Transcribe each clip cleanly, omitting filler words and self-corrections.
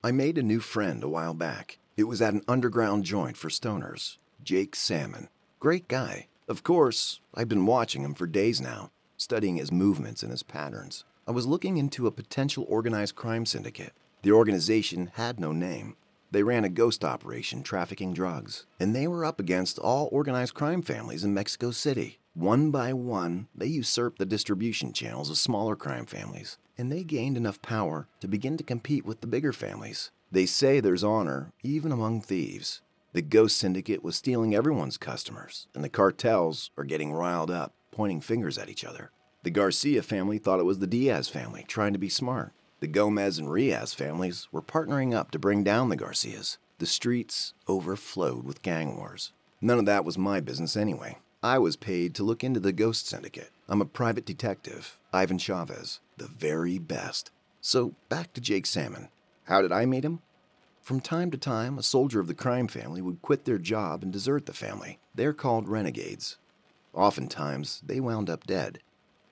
I made a new friend a while back. It was at an underground joint for stoners. Jake Salmon. Great guy. Of course, I've been watching him for days now, studying his movements and his patterns. I was looking into a potential organized crime syndicate. The organization had no name. They ran a ghost operation trafficking drugs, and they were up against all organized crime families in Mexico City. One by one, they usurped the distribution channels of smaller crime families, and they gained enough power to begin to compete with the bigger families. They say there's honor even among thieves. The ghost syndicate was stealing everyone's customers, and the cartels are getting riled up, pointing fingers at each other. The Garcia family thought it was the Diaz family trying to be smart. The Gomez and Riaz families were partnering up to bring down the Garcias. The streets overflowed with gang wars. None of that was my business anyway. I was paid to look into the ghost syndicate. I'm a private detective, Ivan Chavez, the very best. So back to Jake Salmon. How did I meet him? From time to time, a soldier of the crime family would quit their job and desert the family. They're called renegades. Oftentimes, they wound up dead.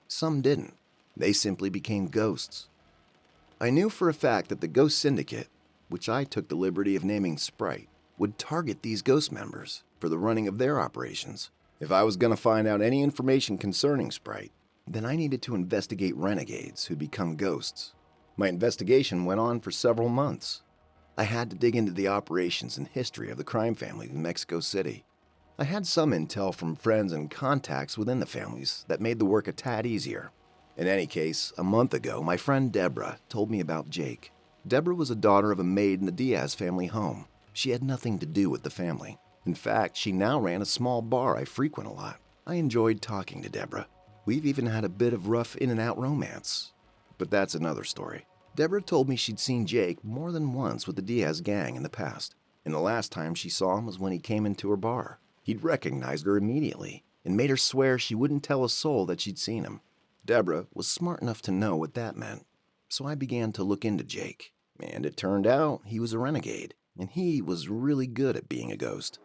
Some didn't. They simply became ghosts. I knew for a fact that the Ghost Syndicate, which I took the liberty of naming Sprite, would target these ghost members for the running of their operations. If I was going to find out any information concerning Sprite, then I needed to investigate renegades who become ghosts. My investigation went on for several months. I had to dig into the operations and history of the crime families in Mexico City. I had some intel from friends and contacts within the families that made the work a tad easier. In any case, a month ago, my friend Deborah told me about Jake. Deborah was a daughter of a maid in the Diaz family home. She had nothing to do with the family. In fact, she now ran a small bar I frequent a lot. I enjoyed talking to Deborah. We've even had a bit of rough in-and-out romance. But that's another story. Deborah told me she'd seen Jake more than once with the Diaz gang in the past, and the last time she saw him was when he came into her bar. He'd recognized her immediately and made her swear she wouldn't tell a soul that she'd seen him. Deborah was smart enough to know what that meant, so I began to look into Jake, and it turned out he was a renegade, and he was really good at being a ghost.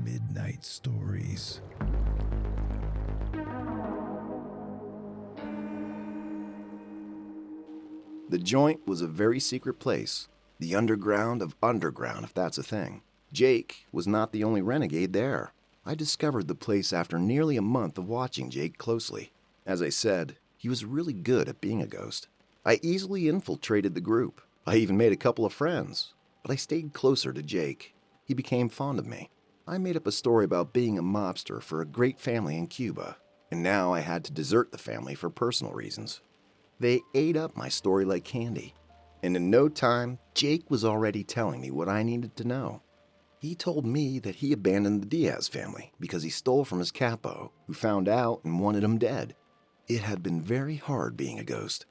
Midnight Stories. The joint was a very secret place. The underground of underground, if that's a thing. Jake was not the only renegade there. I discovered the place after nearly a month of watching Jake closely. As I said, he was really good at being a ghost. I easily infiltrated the group. I even made a couple of friends. But I stayed closer to Jake. He became fond of me. I made up a story about being a mobster for a great family in Cuba, and now I had to desert the family for personal reasons. They ate up my story like candy, and in no time, Jake was already telling me what I needed to know. He told me that he abandoned the Diaz family because he stole from his capo, who found out and wanted him dead. It had been very hard being a ghost.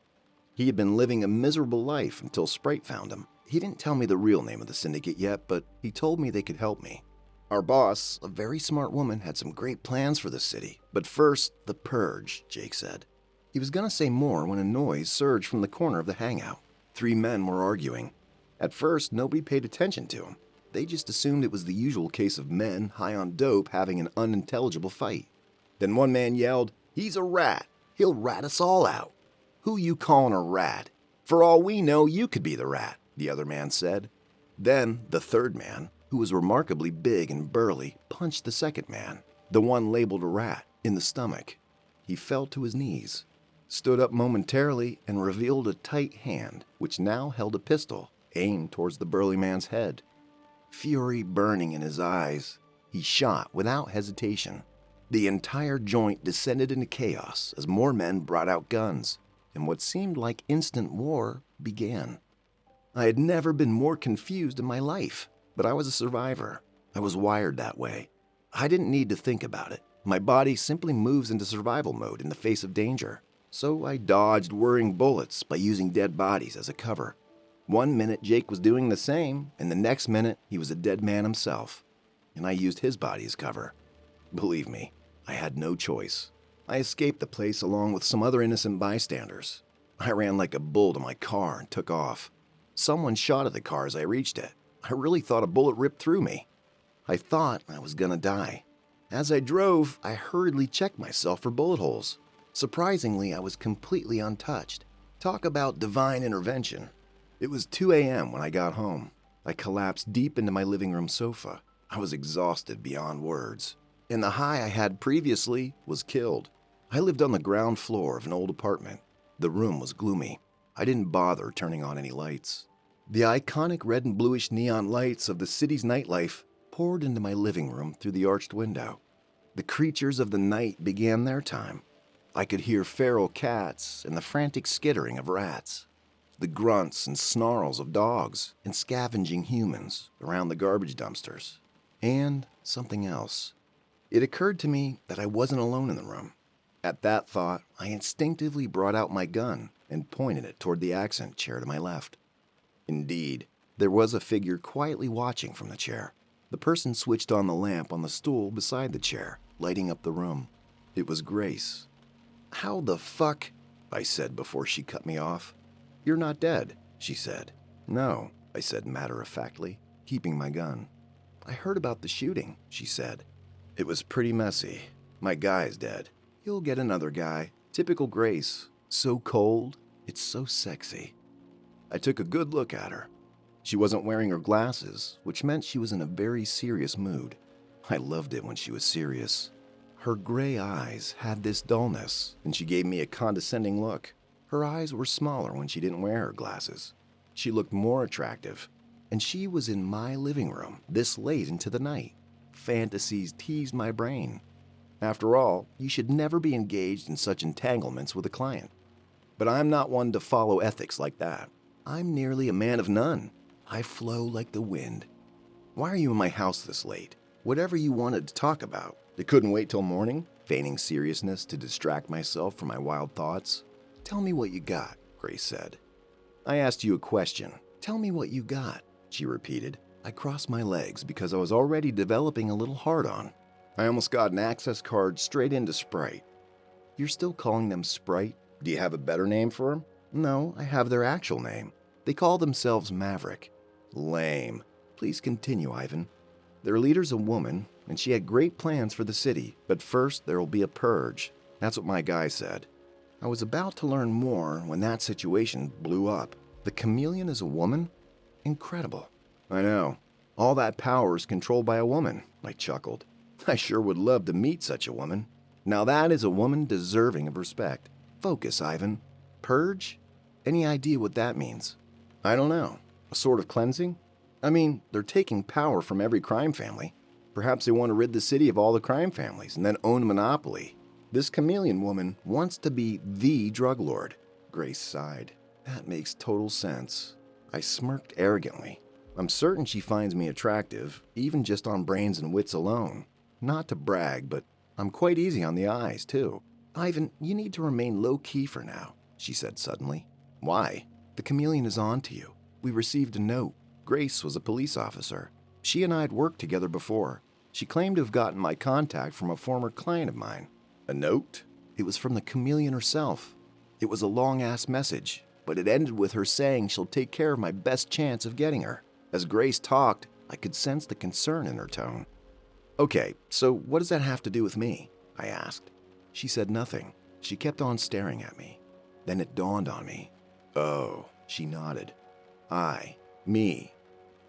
He had been living a miserable life until Sprite found him. He didn't tell me the real name of the syndicate yet, but he told me they could help me. Our boss, a very smart woman, had some great plans for the city. But first, the purge, Jake said. He was going to say more when a noise surged from the corner of the hangout. 3 men were arguing. At first, nobody paid attention to him. They just assumed it was the usual case of men high on dope having an unintelligible fight. Then one man yelled, "He's a rat. He'll rat us all out." "Who you calling a rat? For all we know, you could be the rat," the other man said. Then the third man, who was remarkably big and burly, punched the second man, the one labeled a rat, in the stomach. He fell to his knees, stood up momentarily, and revealed a tight hand, which now held a pistol, aimed towards the burly man's head. Fury burning in his eyes, he shot without hesitation. The entire joint descended into chaos as more men brought out guns, and what seemed like instant war began. I had never been more confused in my life, but I was a survivor. I was wired that way. I didn't need to think about it. My body simply moves into survival mode in the face of danger. So I dodged whirring bullets by using dead bodies as a cover. One minute Jake was doing the same, and the next minute he was a dead man himself. and I used his body as cover. Believe me, I had no choice. I escaped the place along with some other innocent bystanders. I ran like a bull to my car and took off. Someone shot at the car as I reached it. I really thought a bullet ripped through me. I thought I was gonna die. As I drove, I hurriedly checked myself for bullet holes. Surprisingly, I was completely untouched. Talk about divine intervention. It was 2 a.m. when I got home. I collapsed deep into my living room sofa. I was exhausted beyond words. And the high I had previously was killed. I lived on the ground floor of an old apartment. The room was gloomy. I didn't bother turning on any lights. The iconic red and bluish neon lights of the city's nightlife poured into my living room through the arched window. The creatures of the night began their time. I could hear feral cats and the frantic skittering of rats, the grunts and snarls of dogs and scavenging humans around the garbage dumpsters, and something else. It occurred to me that I wasn't alone in the room. At that thought, I instinctively brought out my gun and pointed it toward the accent chair to my left. Indeed, there was a figure quietly watching from the chair. The person switched on the lamp on the stool beside the chair, lighting up the room. It was Grace. "How the fuck?" I said before she cut me off. "You're not dead," she said. "No," I said matter-of-factly, keeping my gun. "I heard about the shooting," she said. "It was pretty messy. My guy's dead. You'll get another guy. Typical Grace. So cold, it's so sexy." I took a good look at her. She wasn't wearing her glasses, which meant she was in a very serious mood. I loved it when she was serious. Her gray eyes had this dullness, and she gave me a condescending look. Her eyes were smaller when she didn't wear her glasses. She looked more attractive, and she was in my living room this late into the night. Fantasies teased my brain. After all, you should never be engaged in such entanglements with a client. But I'm not one to follow ethics like that. I'm nearly a man of none. I flow like the wind. "Why are you in my house this late? Whatever you wanted to talk about. It couldn't wait till morning?" Feigning seriousness to distract myself from my wild thoughts. "Tell me what you got," Grace said. "I asked you a question. Tell me what you got," she repeated. I crossed my legs because I was already developing a little hard-on. I almost got an access card straight into Sprite. "You're still calling them Sprite? Do you have a better name for them?" "No, I have their actual name. They call themselves Maverick." "Lame. Please continue, Ivan." "Their leader's a woman, and she had great plans for the city, but first there will be a purge." That's what my guy said. I was about to learn more when that situation blew up. The chameleon is a woman? Incredible. "I know. All that power is controlled by a woman," I chuckled. "I sure would love to meet such a woman. Now that is a woman deserving of respect." "Focus, Ivan. Purge? Any idea what that means?" "I don't know. A sort of cleansing? I mean, they're taking power from every crime family. Perhaps they want to rid the city of all the crime families and then own a monopoly. This chameleon woman wants to be the drug lord." Grace sighed. "That makes total sense." I smirked arrogantly. I'm certain she finds me attractive, even just on brains and wits alone. Not to brag, but I'm quite easy on the eyes, too. "Ivan, you need to remain low-key for now," she said suddenly. "Why?" "The chameleon is on to you. We received a note." Grace was a police officer. She and I had worked together before. She claimed to have gotten my contact from a former client of mine. "A note?" "It was from the chameleon herself. It was a long-ass message, but it ended with her saying she'll take care of my best chance of getting her." As Grace talked, I could sense the concern in her tone. "Okay, so what does that have to do with me?" I asked. She said nothing. She kept on staring at me. Then it dawned on me. "Oh," she nodded. Me.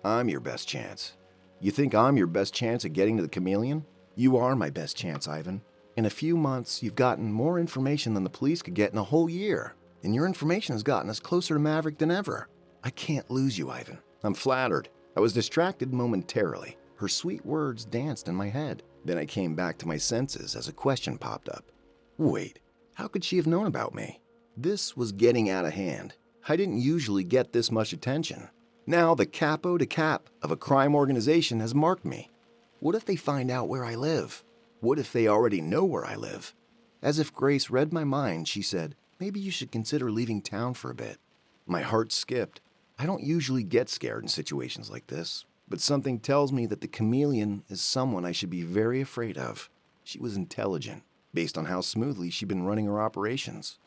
I'm your best chance." "You think I'm your best chance at getting to the chameleon?" "You are my best chance, Ivan. In a few months, you've gotten more information than the police could get in a whole year. And your information has gotten us closer to Maverick than ever. I can't lose you, Ivan." "I'm flattered." I was distracted momentarily. Her sweet words danced in my head. Then I came back to my senses as a question popped up. Wait, how could she have known about me? This was getting out of hand. I didn't usually get this much attention. Now the capo de cap of a crime organization has marked me. What if they find out where I live? What if they already know where I live? As if Grace read my mind, she said, "Maybe you should consider leaving town for a bit." My heart skipped. I don't usually get scared in situations like this. But something tells me that the chameleon is someone I should be very afraid of. She was intelligent, based on how smoothly she'd been running her operations.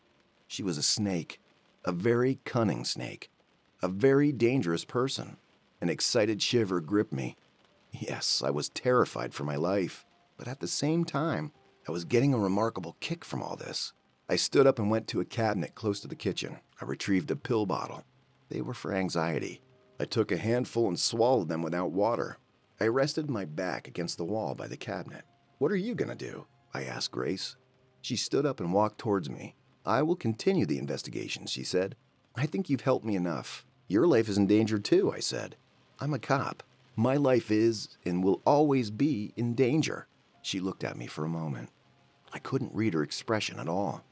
She was a snake, a very cunning snake, a very dangerous person. An excited shiver gripped me. Yes, I was terrified for my life, but at the same time, I was getting a remarkable kick from all this. I stood up and went to a cabinet close to the kitchen. I retrieved a pill bottle. They were for anxiety. I took a handful and swallowed them without water. I rested my back against the wall by the cabinet. "What are you gonna do?" I asked Grace. She stood up and walked towards me. "I will continue the investigation," she said. "I think you've helped me enough." "Your life is in danger too," I said. "I'm a cop. My life is and will always be in danger." She looked at me for a moment. I couldn't read her expression at all.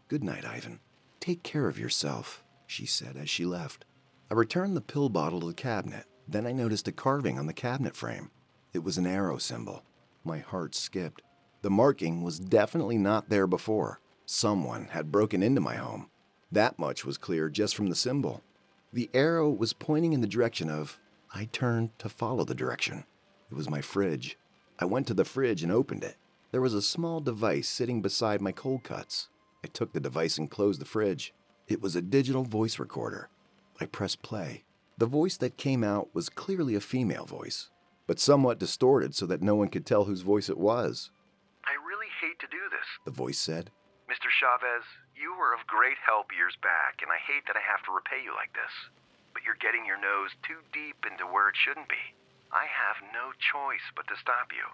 "Good night, Ivan. Take care of yourself," she said as she left. I returned the pill bottle to the cabinet. Then I noticed a carving on the cabinet frame. It was an arrow symbol. My heart skipped. The marking was definitely not there before. Someone had broken into my home. That much was clear just from the symbol. The arrow was pointing in the direction of... I turned to follow the direction. It was my fridge. I went to the fridge and opened it. There was a small device sitting beside my cold cuts. I took the device and closed the fridge. It was a digital voice recorder. I pressed play. The voice that came out was clearly a female voice, but somewhat distorted so that no one could tell whose voice it was. "I really hate to do this," The voice said. "Mr. Chavez, you were of great help years back, and I hate that I have to repay you like this. But you're getting your nose too deep into where it shouldn't be. I have no choice but to stop you.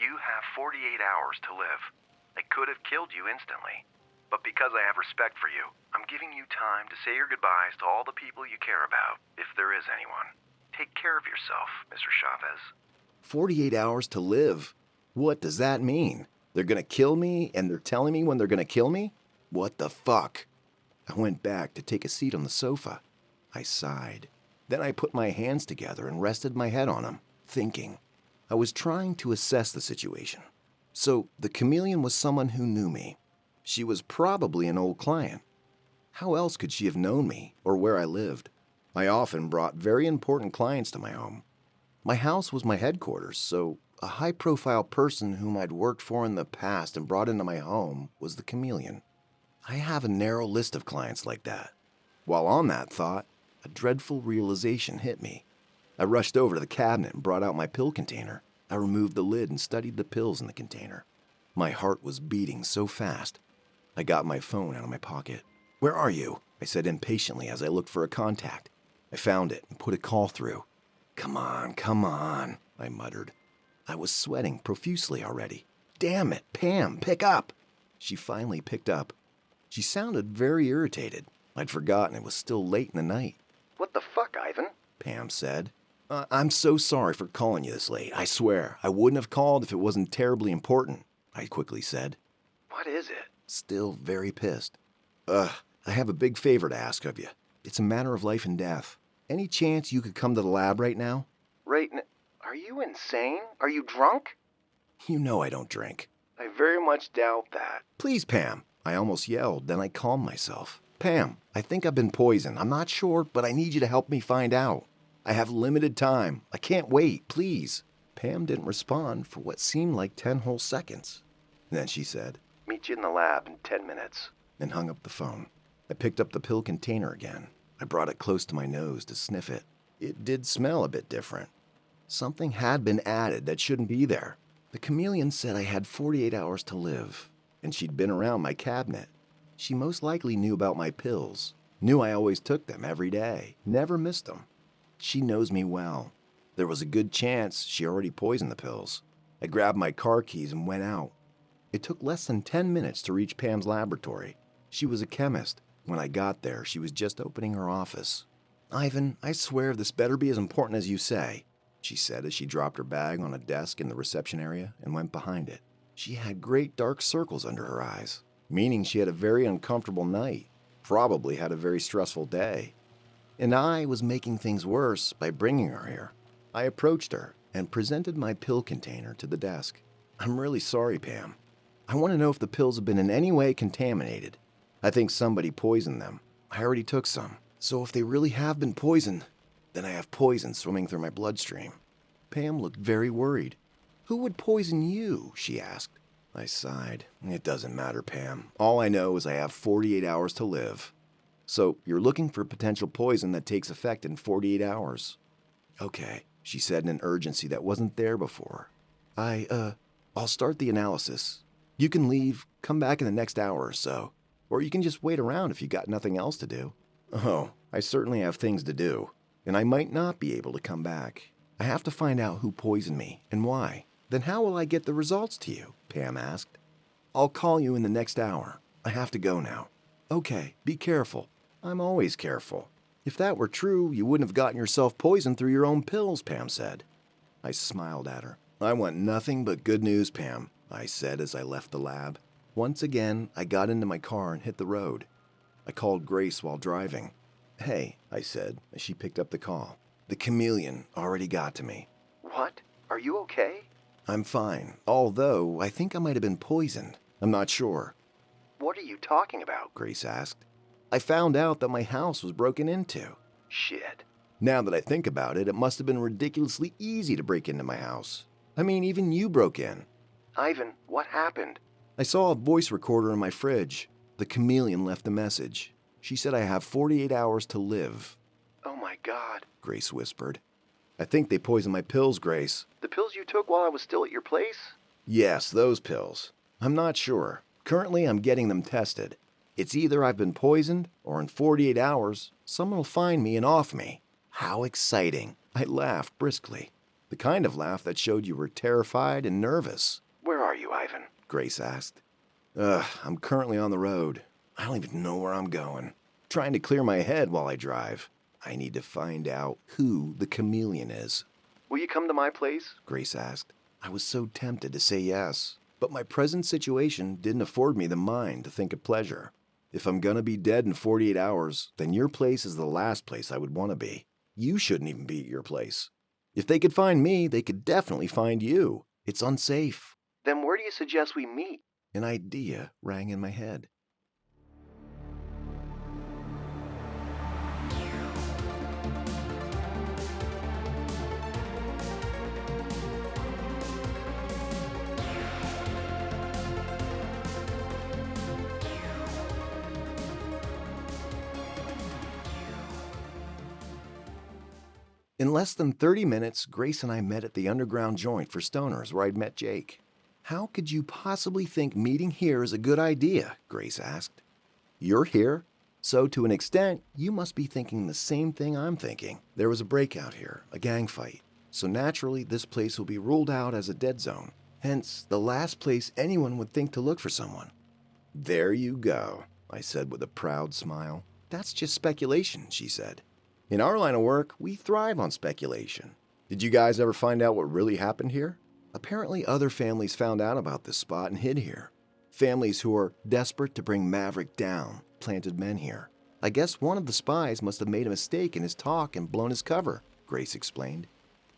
You have 48 hours to live. I could have killed you instantly. But because I have respect for you, I'm giving you time to say your goodbyes to all the people you care about, if there is anyone. Take care of yourself, Mr. Chavez." 48 hours to live? What does that mean? They're gonna kill me and they're telling me when they're gonna kill me? What the fuck? I went back to take a seat on the sofa. I sighed. Then I put my hands together and rested my head on them, thinking. I was trying to assess the situation. So the chameleon was someone who knew me. She was probably an old client. How else could she have known me or where I lived? I often brought very important clients to my home. My house was my headquarters, so a high-profile person whom I'd worked for in the past and brought into my home was the chameleon. I have a narrow list of clients like that. While on that thought, a dreadful realization hit me. I rushed over to the cabinet and brought out my pill container. I removed the lid and studied the pills in the container. My heart was beating so fast. I got my phone out of my pocket. "Where are you?" I said impatiently as I looked for a contact. I found it and put a call through. Come on, I muttered. I was sweating profusely already. "Damn it, Pam, pick up!" She finally picked up. She sounded very irritated. I'd forgotten it was still late in the night. "What the fuck, Ivan?" Pam said. I'm so sorry for calling you this late. I swear, I wouldn't have called if it wasn't terribly important," I quickly said. "What is it?" Still very pissed. I have a big favor to ask of you. It's a matter of life and death. Any chance you could come to the lab right now?" Are you insane? Are you drunk?" You know I don't drink. "I very much doubt that." "Please, Pam," I almost yelled, then I calmed myself. "Pam, I think I've been poisoned. I'm not sure, but I need you to help me find out. I have limited time. I can't wait, please." Pam didn't respond for what seemed like 10 whole seconds. Then she said, "Meet you in the lab in 10 minutes. and hung up the phone. I picked up the pill container again. I brought it close to my nose to sniff it. It did smell a bit different. Something had been added that shouldn't be there. The chameleon said I had 48 hours to live, and she'd been around my cabinet. She most likely knew about my pills, knew I always took them every day, never missed them. She knows me well. There was a good chance she already poisoned the pills. I grabbed my car keys and went out. It took less than 10 minutes to reach Pam's laboratory. She was a chemist. When I got there, she was just opening her office. "Ivan, I swear this better be as important as you say," she said as she dropped her bag on a desk in the reception area and went behind it. She had great dark circles under her eyes, meaning she had a very uncomfortable night, probably had a very stressful day. And I was making things worse by bringing her here. I approached her and presented my pill container to the desk. "I'm really sorry, Pam. I want to know if the pills have been in any way contaminated. I think somebody poisoned them. I already took some. So if they really have been poisoned, then I have poison swimming through my bloodstream." Pam looked very worried. "Who would poison you?" she asked. I sighed. "It doesn't matter, Pam. All I know is I have 48 hours to live." "So you're looking for potential poison that takes effect in 48 hours. "Okay," she said in an urgency that wasn't there before. I'll start the analysis. You can leave, come back in the next hour or so. Or you can just wait around if you got nothing else to do." "Oh, I certainly have things to do. And I might not be able to come back. I have to find out who poisoned me and why." "Then how will I get the results to you?" Pam asked. "I'll call you in the next hour. I have to go now." "Okay, be careful." "I'm always careful." "If that were true, you wouldn't have gotten yourself poisoned through your own pills," Pam said. I smiled at her. "I want nothing but good news, Pam," I said as I left the lab. Once again, I got into my car and hit the road. I called Grace while driving. "Hey," I said as she picked up the call. "The chameleon already got to me." "What? Are you okay?" "I'm fine, although I think I might have been poisoned. I'm not sure." "What are you talking about?" Grace asked. "I found out that my house was broken into." "Shit." "Now that I think about it, it must have been ridiculously easy to break into my house. I mean, even you broke in." "Ivan, what happened?" "I saw a voice recorder in my fridge. The chameleon left a message. She said I have 48 hours to live." "Oh my God," Grace whispered. "I think they poisoned my pills, Grace." "The pills you took while I was still at your place?" "Yes, those pills. I'm not sure. Currently, I'm getting them tested. It's either I've been poisoned, or in 48 hours, someone will find me and off me." "How exciting." I laughed briskly. The kind of laugh that showed you were terrified and nervous. "Where are you, Ivan?" Grace asked. I'm currently on the road. I don't even know where I'm going. Trying to clear my head while I drive. I need to find out who the chameleon is." "Will you come to my place?" Grace asked. I was so tempted to say yes, but my present situation didn't afford me the mind to think of pleasure. If I'm gonna be dead in 48 hours, then your place is the last place I would want to be. You shouldn't even be at your place. If they could find me, they could definitely find you. It's unsafe." "Then where do you suggest we meet?" An idea rang in my head. In less than 30 minutes, Grace and I met at the underground joint for stoners where I'd met Jake. "How could you possibly think meeting here is a good idea?" Grace asked. "You're here, so to an extent, you must be thinking the same thing I'm thinking. There was a breakout here, a gang fight, so naturally this place will be ruled out as a dead zone. Hence, the last place anyone would think to look for someone." "There you go," I said with a proud smile. "That's just speculation," she said. "In our line of work, we thrive on speculation. Did you guys ever find out what really happened here?" Apparently other families found out about this spot and hid here. Families who are desperate to bring Maverick down planted men here. "I guess one of the spies must have made a mistake in his talk and blown his cover," Grace explained.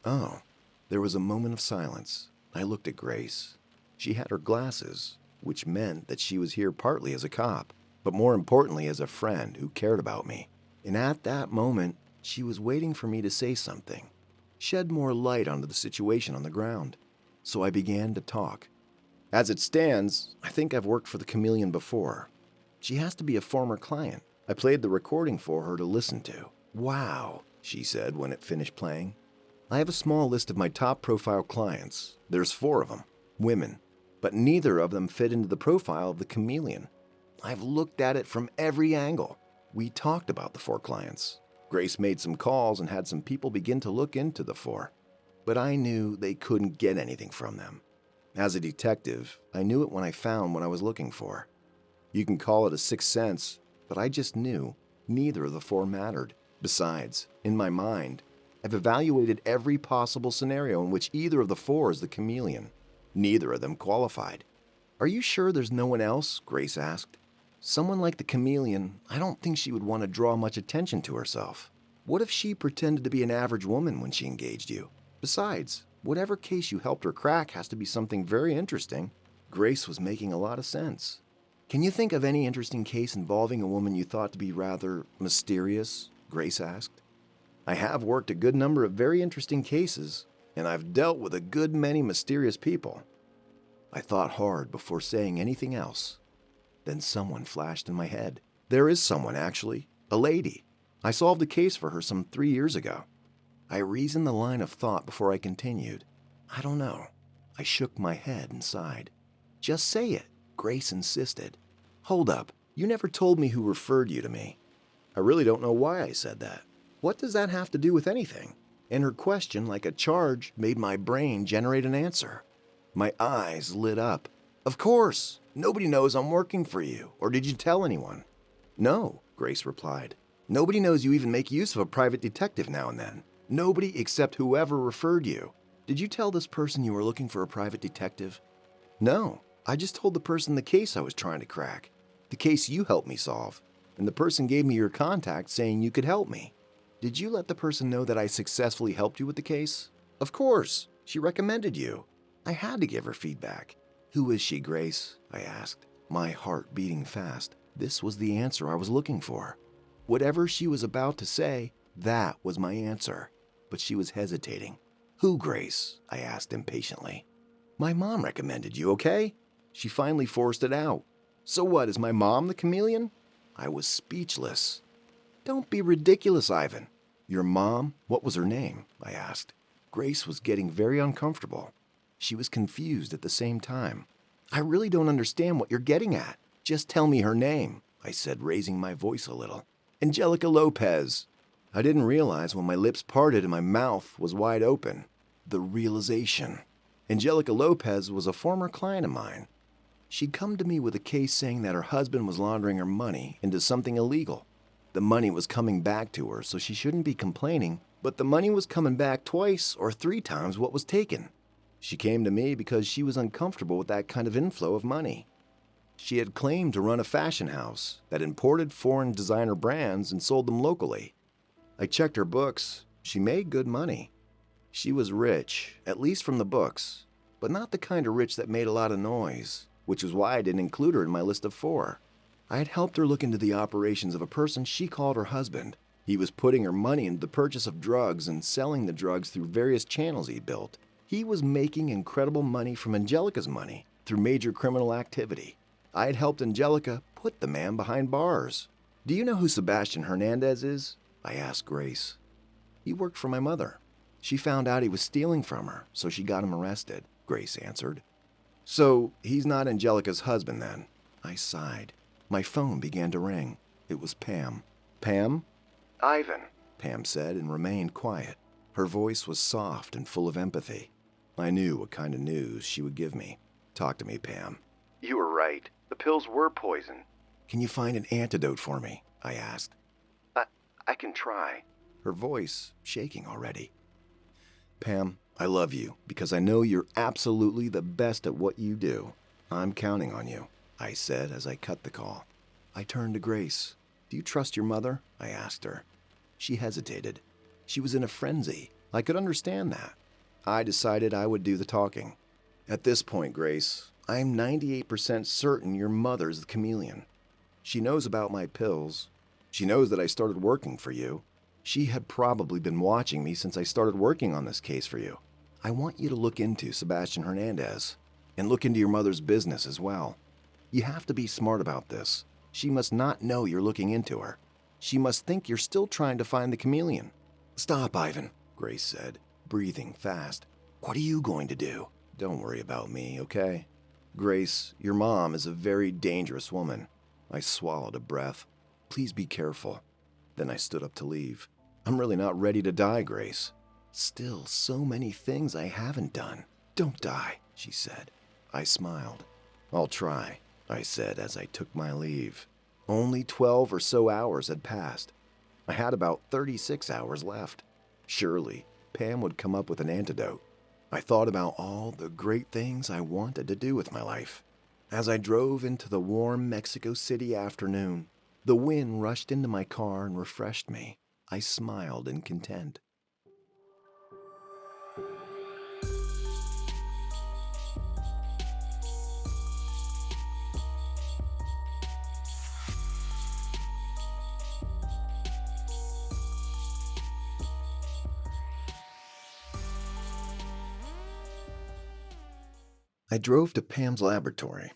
"Oh." There was a moment of silence. I looked at Grace. She had her glasses, which meant that she was here partly as a cop, but more importantly as a friend who cared about me. And at that moment, she was waiting for me to say something, shed more light onto the situation on the ground. So I began to talk. "As it stands, I think I've worked for the chameleon before. She has to be a former client. I played the recording for her to listen to." "Wow," she said when it finished playing. "I have a small list of my top profile clients. There's 4 of them, women, but neither of them fit into the profile of the chameleon. I've looked at it from every angle." We talked about the 4 clients. Grace made some calls and had some people begin to look into the 4. But I knew they couldn't get anything from them. As a detective, I knew it when I found what I was looking for. You can call it a sixth sense, but I just knew neither of the 4 mattered. Besides, in my mind, I've evaluated every possible scenario in which either of the 4 is the chameleon. Neither of them qualified. "Are you sure there's no one else?" Grace asked. "Someone like the chameleon, I don't think she would want to draw much attention to herself. What if she pretended to be an average woman when she engaged you? Besides, whatever case you helped her crack has to be something very interesting." Grace was making a lot of sense. "Can you think of any interesting case involving a woman you thought to be rather mysterious?" Grace asked. "I have worked a good number of very interesting cases. and I've dealt with a good many mysterious people. I thought hard before saying anything else. Then someone flashed in my head. There is someone, actually. A lady. I solved a case for her some 3 years ago. I reasoned the line of thought before I continued. I don't know. I shook my head and sighed. Just say it, Grace insisted. Hold up. You never told me who referred you to me. I really don't know why I said that. What does that have to do with anything? And her question, like a charge, made my brain generate an answer. My eyes lit up. Of course! Nobody knows I'm working for you. Or did you tell anyone? No, Grace replied. Nobody knows you even make use of a private detective now and then. Nobody except whoever referred you. Did you tell this person you were looking for a private detective? No, I just told the person the case I was trying to crack. The case you helped me solve. And the person gave me your contact saying you could help me. Did you let the person know that I successfully helped you with the case? Of course. She recommended you. I had to give her feedback. Who is she, Grace? I asked, my heart beating fast. This was the answer I was looking for. Whatever she was about to say, that was my answer. But she was hesitating. Who, Grace? I asked impatiently. My mom recommended you, okay? She finally forced it out. So what, is my mom the chameleon? I was speechless. Don't be ridiculous, Ivan. Your mom? What was her name? I asked. Grace was getting very uncomfortable. She was confused at the same time. I really don't understand what you're getting at. Just tell me her name, I said, raising my voice a little. Angelica Lopez. I didn't realize when my lips parted and my mouth was wide open. The realization. Angelica Lopez was a former client of mine. She'd come to me with a case saying that her husband was laundering her money into something illegal. The money was coming back to her, so she shouldn't be complaining, but the money was coming back twice or 3 times what was taken. She came to me because she was uncomfortable with that kind of inflow of money. She had claimed to run a fashion house that imported foreign designer brands and sold them locally. I checked her books. She made good money. She was rich, at least from the books, but not the kind of rich that made a lot of noise, which was why I didn't include her in my list of 4. I had helped her look into the operations of a person she called her husband. He was putting her money into the purchase of drugs and selling the drugs through various channels he built. He was making incredible money from Angelica's money through major criminal activity. I had helped Angelica put the man behind bars. Do you know who Sebastian Hernandez is? I asked Grace. He worked for my mother. She found out he was stealing from her, so she got him arrested, Grace answered. So he's not Angelica's husband then? I sighed. My phone began to ring. It was Pam. Pam? Ivan, Pam said and remained quiet. Her voice was soft and full of empathy. I knew what kind of news she would give me. Talk to me, Pam. You were right. The pills were poison. Can you find an antidote for me? I asked. I can try. Her voice shaking already. Pam, I love you because I know you're absolutely the best at what you do. I'm counting on you, I said as I cut the call. I turned to Grace. Do you trust your mother? I asked her. She hesitated. She was in a frenzy. I could understand that. I decided I would do the talking. At this point, Grace, I'm 98% certain your mother's the chameleon. She knows about my pills. She knows that I started working for you. She had probably been watching me since I started working on this case for you. I want you to look into Sebastian Hernandez and look into your mother's business as well. You have to be smart about this. She must not know you're looking into her. She must think you're still trying to find the chameleon. Stop, Ivan, Grace said, breathing fast. What are you going to do? Don't worry about me, okay? Grace, your mom is a very dangerous woman. I swallowed a breath. Please be careful. Then I stood up to leave. I'm really not ready to die, Grace. Still, so many things I haven't done. Don't die, she said. I smiled. I'll try, I said as I took my leave. Only 12 or so hours had passed. I had about 36 hours left. Surely, Pam would come up with an antidote. I thought about all the great things I wanted to do with my life. As I drove into the warm Mexico City afternoon, the wind rushed into my car and refreshed me. I smiled in content. I drove to Pam's laboratory.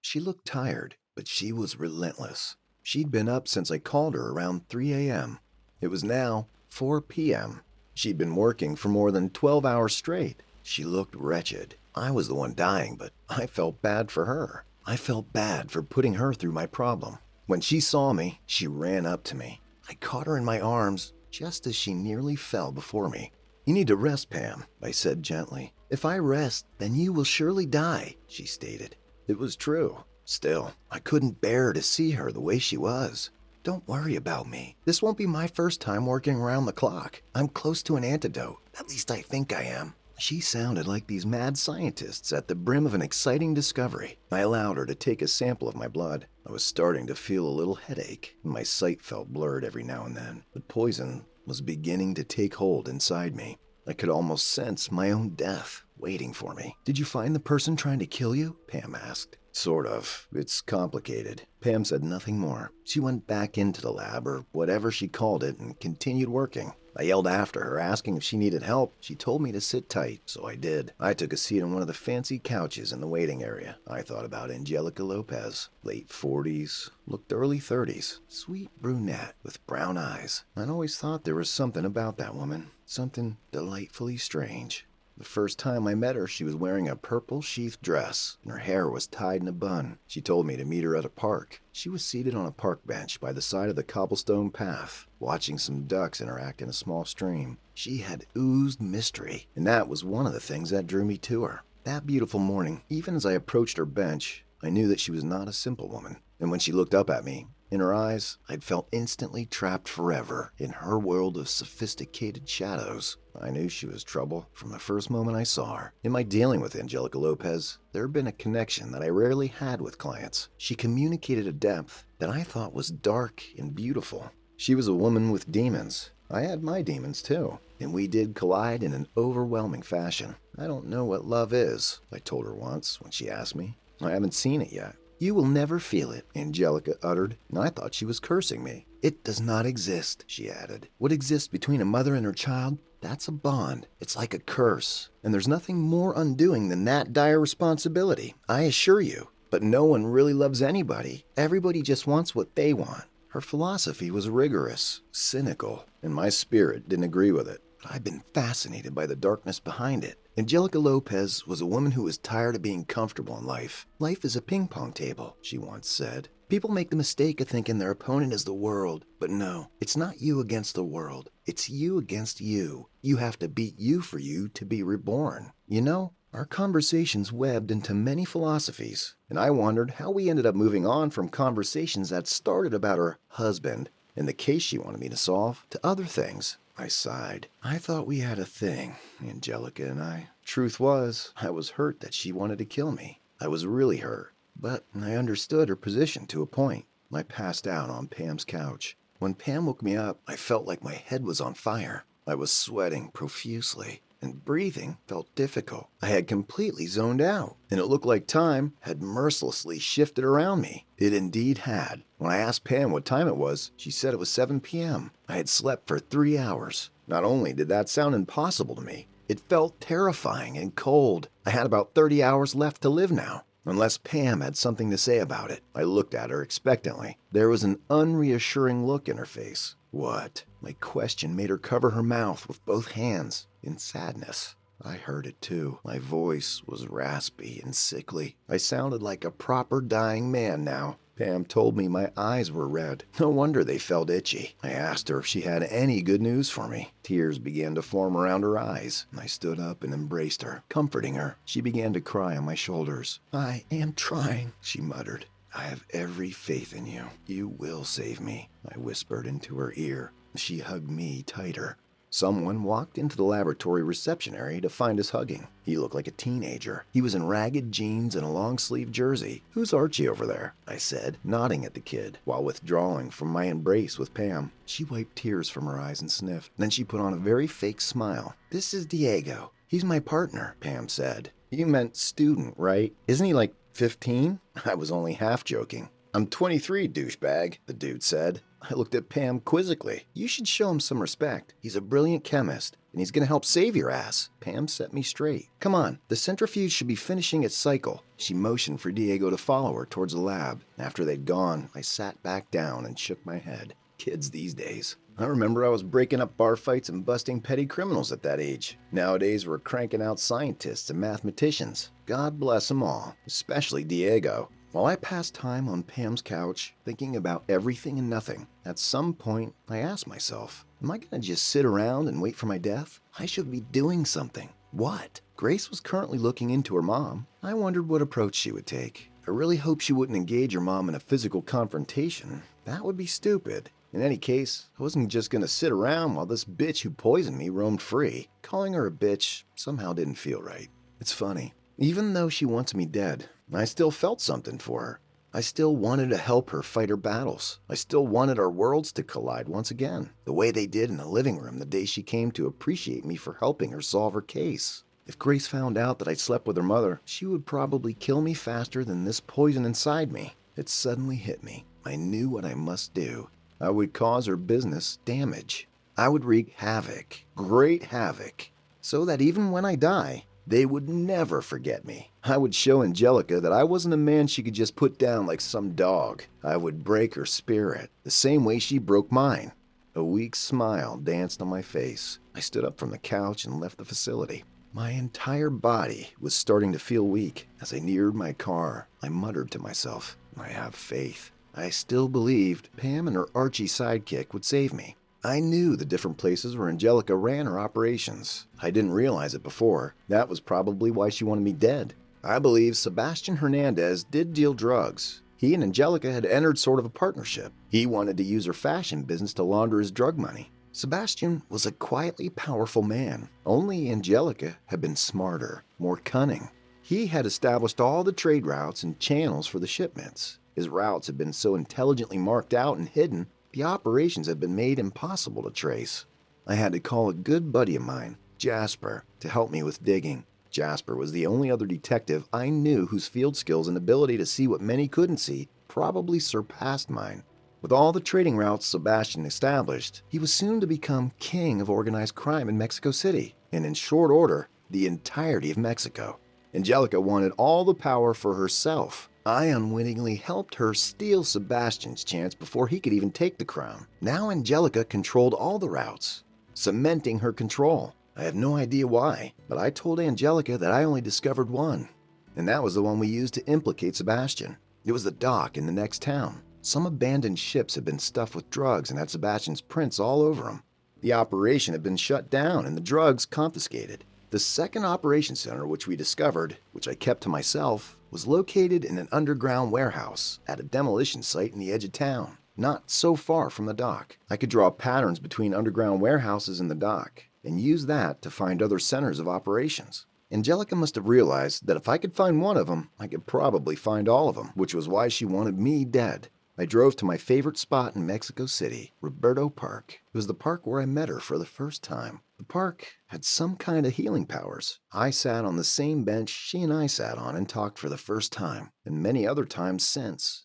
She looked tired, but she was relentless. She'd been up since I called her around 3 a.m. It was now 4 p.m. She'd been working for more than 12 hours straight. She looked wretched. I was the one dying, but I felt bad for her. I felt bad for putting her through my problem. When she saw me, she ran up to me. I caught her in my arms just as she nearly fell before me. "You need to rest, Pam," I said gently. "If I rest, then you will surely die," she stated. It was true. Still, I couldn't bear to see her the way she was. "Don't worry about me. This won't be my first time working around the clock. I'm close to an antidote. At least I think I am." She sounded like these mad scientists at the brim of an exciting discovery. I allowed her to take a sample of my blood. I was starting to feel a little headache, and my sight felt blurred every now and then. But poison was beginning to take hold inside me. I could almost sense my own death waiting for me. "Did you find the person trying to kill you?" Pam asked. "Sort of. It's complicated." Pam said nothing more. She went back into the lab, or whatever she called it, and continued working. I yelled after her, asking if she needed help. She told me to sit tight, so I did. I took a seat on one of the fancy couches in the waiting area. I thought about Angelica Lopez. Late 40s, looked early 30s. Sweet brunette with brown eyes. I'd always thought there was something about that woman. Something delightfully strange. The first time I met her, she was wearing a purple sheath dress, and her hair was tied in a bun. She told me to meet her at a park. She was seated on a park bench by the side of the cobblestone path, watching some ducks interact in a small stream. She had oozed mystery, and that was one of the things that drew me to her. That beautiful morning, even as I approached her bench, I knew that she was not a simple woman. And when she looked up at me, in her eyes, I'd felt instantly trapped forever in her world of sophisticated shadows. I knew she was trouble from the first moment I saw her. In my dealing with Angelica Lopez, there had been a connection that I rarely had with clients. She communicated a depth that I thought was dark and beautiful. She was a woman with demons. I had my demons too, and we did collide in an overwhelming fashion. "I don't know what love is," I told her once when she asked me. "I haven't seen it yet." "You will never feel it," Angelica uttered, and I thought she was cursing me. "It does not exist," she added. "What exists between a mother and her child, that's a bond. It's like a curse, and there's nothing more undoing than that dire responsibility, I assure you. But no one really loves anybody. Everybody just wants what they want." Her philosophy was rigorous, cynical, and my spirit didn't agree with it. But I've been fascinated by the darkness behind it. Angelica Lopez was a woman who was tired of being comfortable in life. "Life is a ping-pong table," she once said. "People make the mistake of thinking their opponent is the world. But no, it's not you against the world. It's you against you. You have to beat you for you to be reborn." You know, our conversations webbed into many philosophies, and I wondered how we ended up moving on from conversations that started about her husband and the case she wanted me to solve to other things. I sighed. "I thought we had a thing, Angelica and I. Truth was, I was hurt that she wanted to kill me. I was really hurt, but I understood her position to a point." I passed out on Pam's couch. When Pam woke me up, I felt like my head was on fire. I was sweating profusely, and breathing felt difficult. I had completely zoned out, and it looked like time had mercilessly shifted around me. It indeed had. When I asked Pam what time it was, she said it was 7 p.m. I had slept for 3 hours. Not only did that sound impossible to me, it felt terrifying and cold. I had about 30 hours left to live now, unless Pam had something to say about it. I looked at her expectantly. There was an unreassuring look in her face. "What?" My question made her cover her mouth with both hands in sadness. I heard it too. My voice was raspy and sickly. I sounded like a proper dying man now. Pam told me my eyes were red. No wonder they felt itchy. I asked her if she had any good news for me. Tears began to form around her eyes. I stood up and embraced her, comforting her. She began to cry on my shoulders. "I am trying," she muttered. "I have every faith in you. You will save me," I whispered into her ear. She hugged me tighter. Someone walked into the laboratory reception area to find us hugging. He looked like a teenager. He was in ragged jeans and a long-sleeved jersey. "Who's Archie over there?" I said, nodding at the kid, while withdrawing from my embrace with Pam. She wiped tears from her eyes and sniffed. Then she put on a very fake smile. "This is Diego. He's my partner," Pam said. "You meant student, right? Isn't he like 15? I was only half joking. "I'm 23, douchebag," the dude said. I looked at Pam quizzically. You should show him some respect. He's a brilliant chemist, and he's gonna help save your ass. Pam set me straight. Come on, the centrifuge should be finishing its cycle. She motioned for Diego to follow her towards the lab. After they'd gone, I sat back down and shook my head. Kids these days. I remember I was breaking up bar fights and busting petty criminals at that age. Nowadays, we're cranking out scientists and mathematicians. God bless them all, especially Diego. While I passed time on Pam's couch, thinking about everything and nothing, at some point, I asked myself, am I gonna just sit around and wait for my death? I should be doing something. What? Grace was currently looking into her mom. I wondered what approach she would take. I really hoped she wouldn't engage her mom in a physical confrontation. That would be stupid. In any case, I wasn't just gonna sit around while this bitch who poisoned me roamed free. Calling her a bitch somehow didn't feel right. It's funny. Even though she wants me dead, I still felt something for her. I still wanted to help her fight her battles. I still wanted our worlds to collide once again, the way they did in the living room the day she came to appreciate me for helping her solve her case. If Grace found out that I slept with her mother, she would probably kill me faster than this poison inside me. It suddenly hit me. I knew what I must do. I would cause her business damage. I would wreak havoc, great havoc, so that even when I die, they would never forget me. I would show Angelica that I wasn't a man she could just put down like some dog. I would break her spirit, the same way she broke mine. A weak smile danced on my face. I stood up from the couch and left the facility. My entire body was starting to feel weak. As I neared my car, I muttered to myself, I have faith. I still believed Pam and her Archie sidekick would save me. I knew the different places where Angelica ran her operations. I didn't realize it before. That was probably why she wanted me dead. I believe Sebastian Hernandez did deal drugs. He and Angelica had entered sort of a partnership. He wanted to use her fashion business to launder his drug money. Sebastian was a quietly powerful man. Only Angelica had been smarter, more cunning. He had established all the trade routes and channels for the shipments. His routes had been so intelligently marked out and hidden, the operations had been made impossible to trace. I had to call a good buddy of mine, Jasper, to help me with digging. Jasper was the only other detective I knew whose field skills and ability to see what many couldn't see probably surpassed mine. With all the trading routes Sebastian established, he was soon to become king of organized crime in Mexico City, and in short order, the entirety of Mexico. Angelica wanted all the power for herself. I unwittingly helped her steal Sebastian's chance before he could even take the crown. Now Angelica controlled all the routes, cementing her control. I have no idea why, but I told Angelica that I only discovered one, and that was the one we used to implicate Sebastian. It was the dock in the next town. Some abandoned ships had been stuffed with drugs and had Sebastian's prints all over them. The operation had been shut down and the drugs confiscated. The second operation center which we discovered, which I kept to myself, was located in an underground warehouse at a demolition site in the edge of town, not so far from the dock. I could draw patterns between underground warehouses and the dock, and use that to find other centers of operations. Angelica must have realized that if I could find one of them, I could probably find all of them, which was why she wanted me dead. I drove to my favorite spot in Mexico City, Roberto Park. It was the park where I met her for the first time. The park had some kind of healing powers. I sat on the same bench she and I sat on and talked for the first time, and many other times since.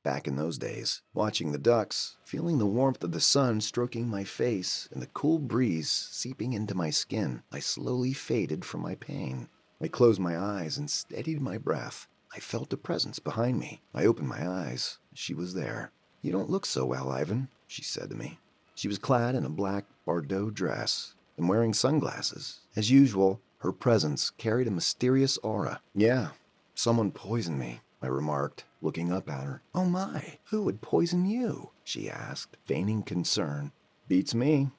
Back in those days, watching the ducks, feeling the warmth of the sun stroking my face and the cool breeze seeping into my skin, I slowly faded from my pain. I closed my eyes and steadied my breath. I felt a presence behind me. I opened my eyes. She was there. "You don't look so well, Ivan," she said to me. She was clad in a black Bordeaux dress and wearing sunglasses. As usual, her presence carried a mysterious aura. "Yeah, someone poisoned me," I remarked, looking up at her. "Oh my, who would poison you?" she asked, feigning concern. "Beats me,"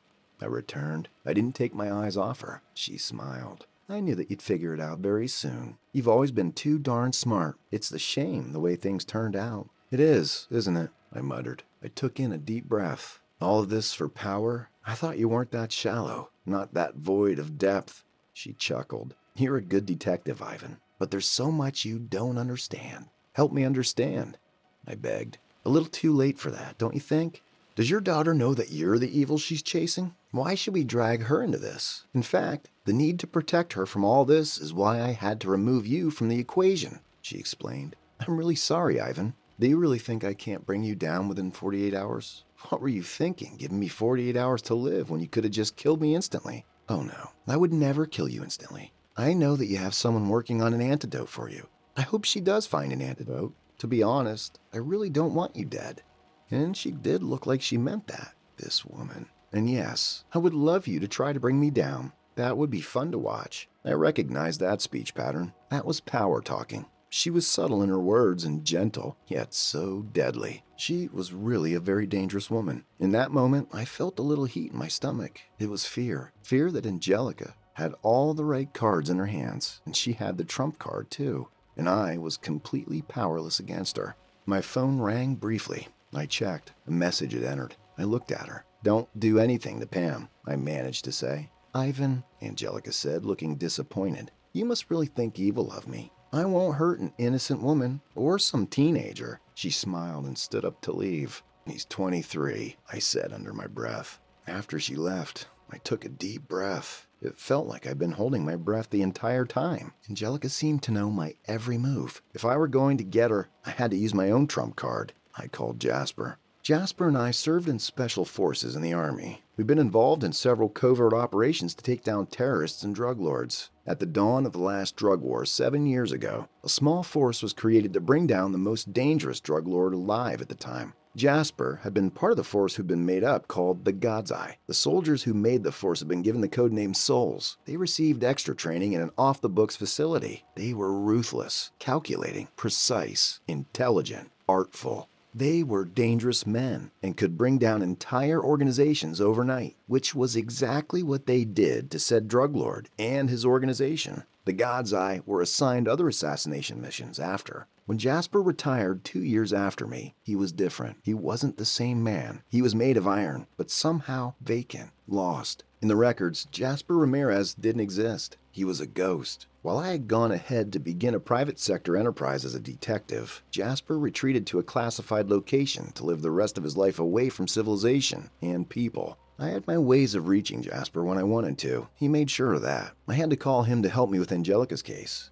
I returned. I didn't take my eyes off her. She smiled. "I knew that you'd figure it out very soon. You've always been too darn smart. It's the shame the way things turned out." "It is, isn't it?" I muttered. I took in a deep breath. "All of this for power? I thought you weren't that shallow, not that void of depth." She chuckled. "You're a good detective, Ivan, but there's so much you don't understand." Help me understand, I begged. A little too late for that, don't you think? Does your daughter know that you're the evil she's chasing? Why should we drag her into this? In fact, the need to protect her from all this is why I had to remove you from the equation, she explained. I'm really sorry, Ivan. Do you really think I can't bring you down within 48 hours? What were you thinking, giving me 48 hours to live when you could have just killed me instantly? Oh no, I would never kill you instantly. I know that you have someone working on an antidote for you. I hope she does find an antidote. To be honest, I really don't want you dead. And she did look like she meant that, this woman. And yes, I would love you to try to bring me down. That would be fun to watch. I recognized that speech pattern. That was power talking. She was subtle in her words and gentle, yet so deadly. She was really a very dangerous woman. In that moment, I felt a little heat in my stomach. It was fear. Fear that Angelica had all the right cards in her hands, and she had the trump card too. And I was completely powerless against her. My phone rang briefly. I checked. A message had entered. I looked at her. Don't do anything to Pam, I managed to say. Ivan, Angelica said, looking disappointed. You must really think evil of me. I won't hurt an innocent woman or some teenager. She smiled and stood up to leave. He's 23, I said under my breath. After she left, I took a deep breath. It felt like I'd been holding my breath the entire time. Angelica seemed to know my every move. If I were going to get her, I had to use my own trump card. I called Jasper. Jasper and I served in special forces in the Army. We've been involved in several covert operations to take down terrorists and drug lords. At the dawn of the last drug war 7 years ago, a small force was created to bring down the most dangerous drug lord alive at the time. Jasper had been part of the force who'd been made up called the God's Eye. The soldiers who made the force had been given the codename Souls. They received extra training in an off-the-books facility. They were ruthless, calculating, precise, intelligent, artful. They were dangerous men and could bring down entire organizations overnight, which was exactly what they did to said drug lord and his organization. The God's Eye were assigned other assassination missions after. When Jasper retired 2 years after me, he was different. He wasn't the same man. He was made of iron, but somehow vacant, lost. In the records, Jasper Ramirez didn't exist. He was a ghost. While I had gone ahead to begin a private sector enterprise as a detective, Jasper retreated to a classified location to live the rest of his life away from civilization and people. I had my ways of reaching Jasper when I wanted to. He made sure of that. I had to call him to help me with Angelica's case.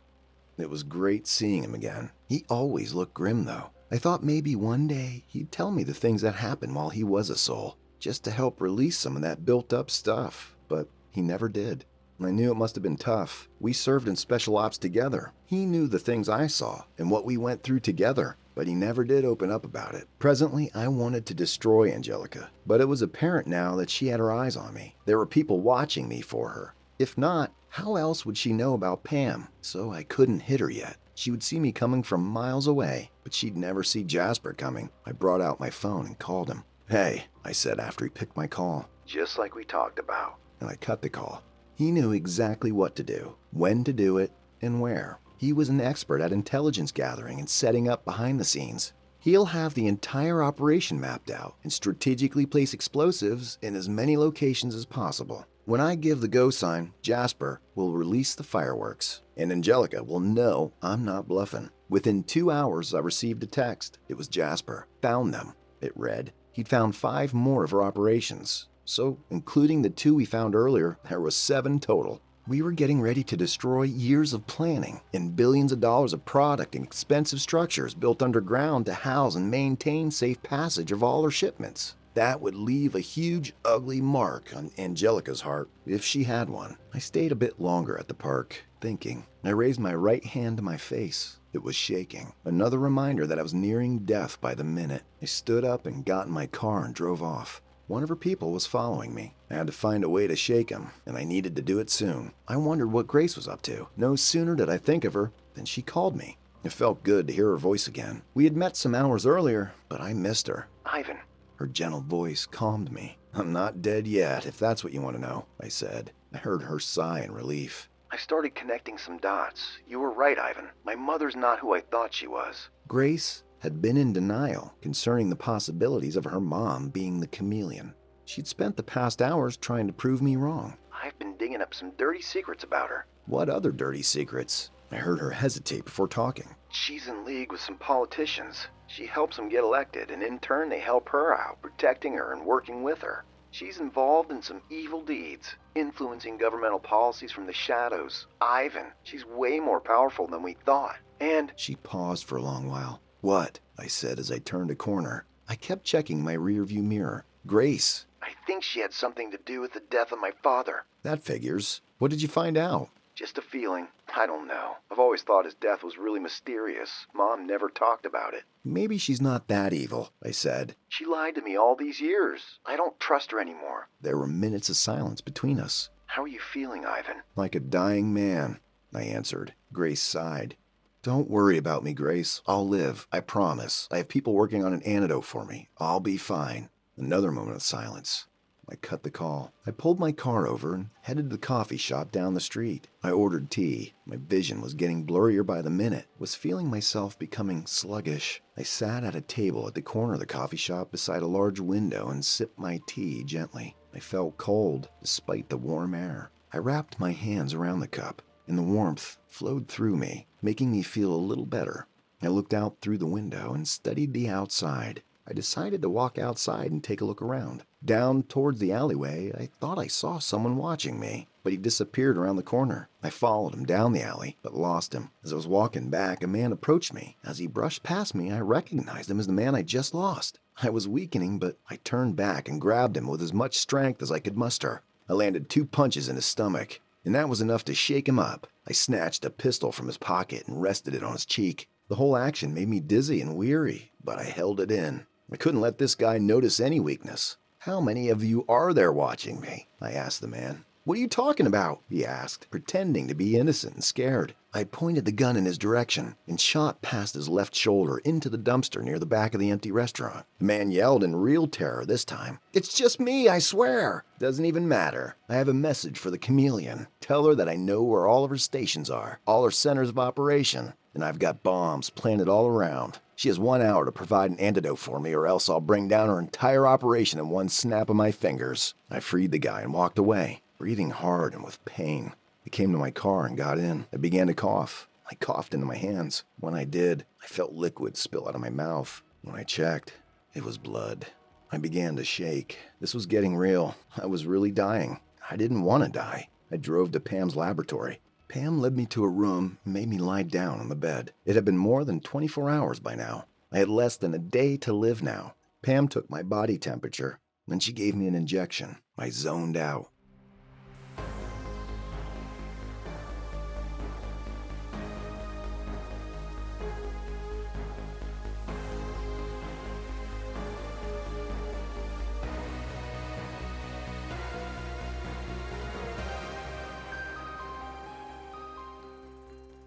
It was great seeing him again. He always looked grim, though. I thought maybe one day he'd tell me the things that happened while he was a soul, just to help release some of that built-up stuff, but he never did. I knew it must have been tough. We served in special ops together. He knew the things I saw and what we went through together, but he never did open up about it. Presently, I wanted to destroy Angelica, but it was apparent now that she had her eyes on me. There were people watching me for her. If not, how else would she know about Pam? So I couldn't hit her yet. She would see me coming from miles away, but she'd never see Jasper coming. I brought out my phone and called him. Hey, I said after he picked my call. Just like we talked about. And I cut the call. He knew exactly what to do, when to do it, and where. He was an expert at intelligence gathering and setting up behind the scenes. He'll have the entire operation mapped out and strategically place explosives in as many locations as possible. When I give the go sign, Jasper will release the fireworks, and Angelica will know I'm not bluffing. Within 2 hours, I received a text. It was Jasper. Found them. It read, he'd found 5 more of her operations. So, including the 2 we found earlier, there was 7 total. We were getting ready to destroy years of planning and billions of dollars of product and expensive structures built underground to house and maintain safe passage of all her shipments. That would leave a huge, ugly mark on Angelica's heart, if she had one. I stayed a bit longer at the park, thinking. I raised my right hand to my face. It was shaking. Another reminder that I was nearing death by the minute. I stood up and got in my car and drove off. One of her people was following me. I had to find a way to shake him, and I needed to do it soon. I wondered what Grace was up to. No sooner did I think of her than she called me. It felt good to hear her voice again. We had met some hours earlier, but I missed her. Ivan. Her gentle voice calmed me. I'm not dead yet, if that's what you want to know, I said. I heard her sigh in relief. I started connecting some dots. You were right, Ivan. My mother's not who I thought she was. Grace had been in denial concerning the possibilities of her mom being the chameleon. She'd spent the past hours trying to prove me wrong. I've been digging up some dirty secrets about her. What other dirty secrets? I heard her hesitate before talking. She's in league with some politicians. She helps them get elected, and in turn they help her out, protecting her and working with her. She's involved in some evil deeds, influencing governmental policies from the shadows. Ivan, she's way more powerful than we thought. And she paused for a long while. What? I said as I turned a corner. I kept checking my rearview mirror. Grace. I think she had something to do with the death of my father. That figures. What did you find out? Just a feeling. I don't know. I've always thought his death was really mysterious. Mom never talked about it. Maybe she's not that evil, I said. She lied to me all these years. I don't trust her anymore. There were minutes of silence between us. How are you feeling, Ivan? Like a dying man, I answered. Grace sighed. Don't worry about me, Grace. I'll live. I promise. I have people working on an antidote for me. I'll be fine. Another moment of silence. I cut the call. I pulled my car over and headed to the coffee shop down the street. I ordered tea. My vision was getting blurrier by the minute. Was feeling myself becoming sluggish. I sat at a table at the corner of the coffee shop beside a large window and sipped my tea gently. I felt cold, despite the warm air. I wrapped my hands around the cup, and the warmth flowed through me, making me feel a little better. I looked out through the window and studied the outside. I decided to walk outside and take a look around. Down towards the alleyway, I thought I saw someone watching me, but he disappeared around the corner. I followed him down the alley, but lost him. As I was walking back, a man approached me. As he brushed past me, I recognized him as the man I just lost. I was weakening, but I turned back and grabbed him with as much strength as I could muster. I landed 2 punches in his stomach, and that was enough to shake him up. I snatched a pistol from his pocket and rested it on his cheek. The whole action made me dizzy and weary, but I held it in. I couldn't let this guy notice any weakness. How many of you are there watching me? I asked the man. What are you talking about? He asked, pretending to be innocent and scared. I pointed the gun in his direction and shot past his left shoulder into the dumpster near the back of the empty restaurant. The man yelled in real terror this time. It's just me, I swear. Doesn't even matter. I have a message for the chameleon. Tell her that I know where all of her stations are, all her centers of operation, and I've got bombs planted all around. She has 1 hour to provide an antidote for me, or else I'll bring down her entire operation in one snap of my fingers. I freed the guy and walked away, breathing hard and with pain. I came to my car and got in. I began to cough. I coughed into my hands. When I did, I felt liquid spill out of my mouth. When I checked, it was blood. I began to shake. This was getting real. I was really dying. I didn't want to die. I drove to Pam's laboratory. Pam led me to a room and made me lie down on the bed. It had been more than 24 hours by now. I had less than a day to live now. Pam took my body temperature. Then she gave me an injection. I zoned out.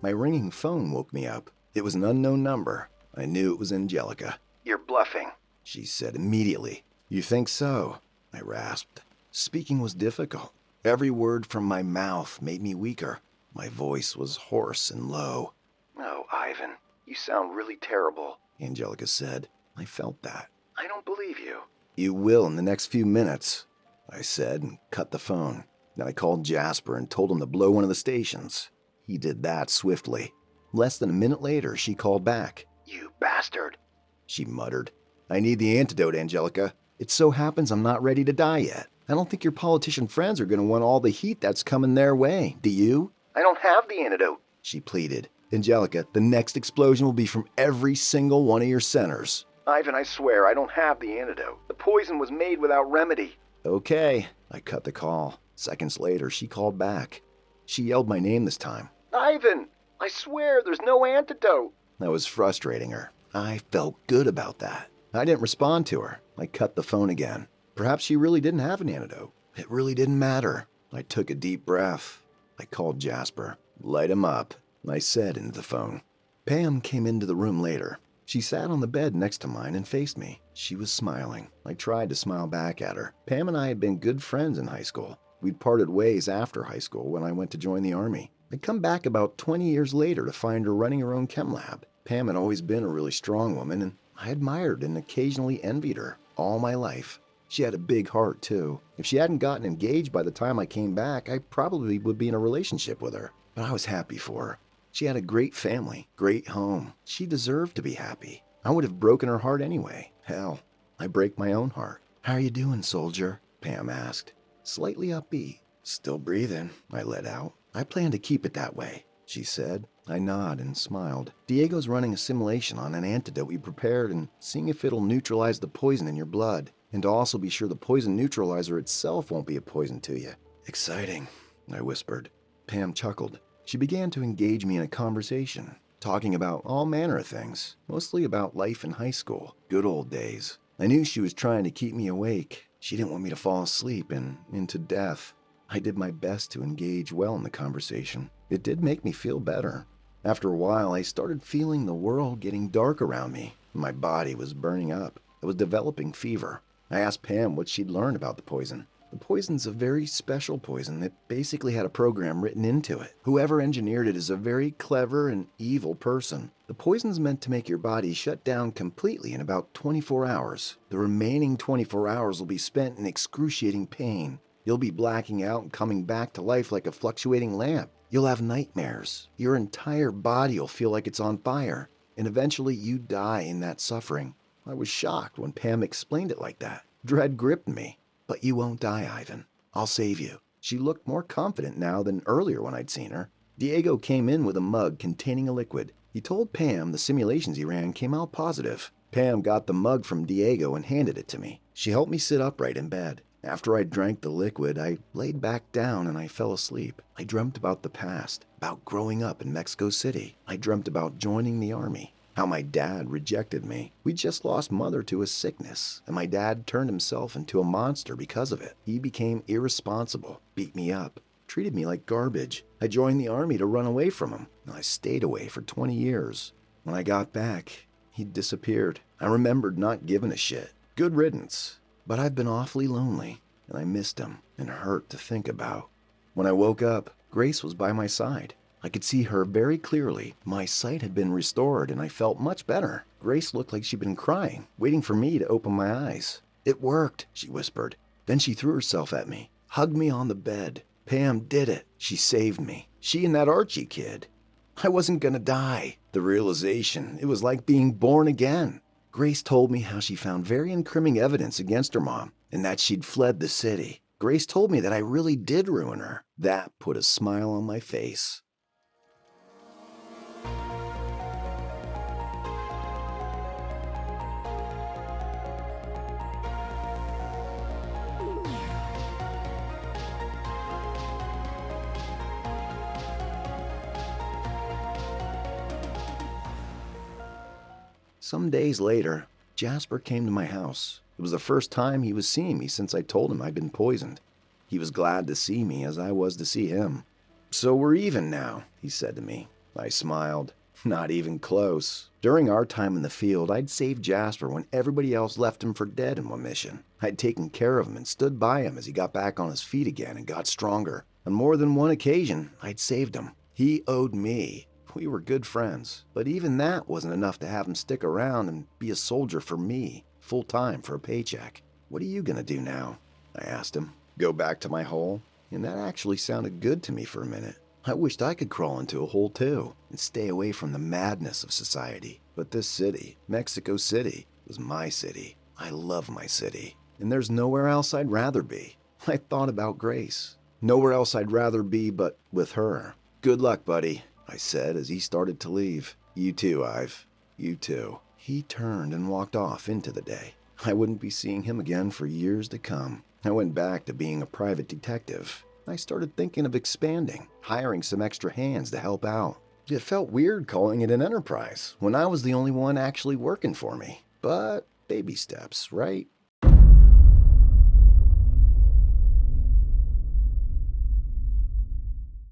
My ringing phone woke me up. It was an unknown number. I knew it was Angelica. You're bluffing, she said immediately. You think so? I rasped. Speaking was difficult. Every word from my mouth made me weaker. My voice was hoarse and low. Oh, Ivan, you sound really terrible, Angelica said. I felt that. I don't believe you. You will in the next few minutes, I said and cut the phone. Then I called Jasper and told him to blow one of the stations. He did that swiftly. Less than a minute later, she called back. You bastard, she muttered. I need the antidote, Angelica. It so happens I'm not ready to die yet. I don't think your politician friends are going to want all the heat that's coming their way, do you? I don't have the antidote, she pleaded. Angelica, the next explosion will be from every single one of your centers. Ivan, I swear I don't have the antidote. The poison was made without remedy. Okay, I cut the call. Seconds later, she called back. She yelled my name this time. Ivan, I swear there's no antidote. I was frustrating her. I felt good about that. I didn't respond to her. I cut the phone again. Perhaps she really didn't have an antidote. It really didn't matter. I took a deep breath. I called Jasper. Light him up, I said into the phone. Pam came into the room later. She sat on the bed next to mine and faced me. She was smiling. I tried to smile back at her. Pam and I had been good friends in high school. We'd parted ways after high school when I went to join the Army. I'd come back about 20 years later to find her running her own chem lab. Pam had always been a really strong woman, and I admired and occasionally envied her all my life. She had a big heart, too. If she hadn't gotten engaged by the time I came back, I probably would be in a relationship with her. But I was happy for her. She had a great family, great home. She deserved to be happy. I would have broken her heart anyway. Hell, I break my own heart. "How are you doing, soldier?" Pam asked. Slightly upbeat. "Still breathing," I let out. "I plan to keep it that way," she said. I nodded and smiled. "Diego's running a simulation on an antidote we prepared and seeing if it'll neutralize the poison in your blood, and to also be sure the poison neutralizer itself won't be a poison to you." "Exciting," I whispered. Pam chuckled. She began to engage me in a conversation, talking about all manner of things, mostly about life in high school, good old days. I knew she was trying to keep me awake. She didn't want me to fall asleep and into death. I did my best to engage well in the conversation. It did make me feel better. After a while, I started feeling the world getting dark around me. My body was burning up. I was developing fever. I asked Pam what she'd learned about the poison. The poison's a very special poison that basically had a program written into it. Whoever engineered it is a very clever and evil person. The poison's meant to make your body shut down completely in about 24 hours. The remaining 24 hours will be spent in excruciating pain. You'll be blacking out and coming back to life like a fluctuating lamp. You'll have nightmares. Your entire body will feel like it's on fire. And eventually you die in that suffering. I was shocked when Pam explained it like that. Dread gripped me. "But you won't die, Ivan. I'll save you." She looked more confident now than earlier when I'd seen her. Diego came in with a mug containing a liquid. He told Pam the simulations he ran came out positive. Pam got the mug from Diego and handed it to me. She helped me sit upright in bed. After I drank the liquid, I laid back down and I fell asleep. I dreamt about the past, about growing up in Mexico City. I dreamt about joining the army. How my dad rejected me. We just lost Mother to a sickness, and my dad turned himself into a monster because of it. He became irresponsible, beat me up, treated me like garbage. I joined the army to run away from him, and I stayed away for 20 years. When I got back, he'd disappeared. I remembered not giving a shit. Good riddance. But I've been awfully lonely, and I missed him and hurt to think about. When I woke up, Grace was by my side. I could see her very clearly. My sight had been restored, and I felt much better. Grace looked like she'd been crying, waiting for me to open my eyes. "It worked," she whispered. Then she threw herself at me, hugged me on the bed. "Pam did it. She saved me. She and that Archie kid. I wasn't gonna die." The realization, it was like being born again. Grace told me how she found very incriminating evidence against her mom, and that she'd fled the city. Grace told me that I really did ruin her. That put a smile on my face. Some days later, Jasper came to my house. It was the first time he was seeing me since I told him I'd been poisoned. He was glad to see me as I was to see him. "So we're even now," he said to me. I smiled. "Not even close. During our time in the field, I'd saved Jasper when everybody else left him for dead in one mission. I'd taken care of him and stood by him as he got back on his feet again and got stronger. On more than one occasion, I'd saved him. He owed me. We were good friends, but even that wasn't enough to have him stick around and be a soldier for me, full-time for a paycheck. What are you gonna do now?" I asked him. "Go back to my hole?" And that actually sounded good to me for a minute. I wished I could crawl into a hole too and stay away from the madness of society. But this city, Mexico City, was my city. I love my city, and there's nowhere else I'd rather be. I thought about Grace. Nowhere else I'd rather be but with her. "Good luck, buddy," I said as he started to leave. "You too, Ive. You too." He turned and walked off into the day. I wouldn't be seeing him again for years to come. I went back to being a private detective. I started thinking of expanding, hiring some extra hands to help out. It felt weird calling it an enterprise when I was the only one actually working for me. But baby steps, right?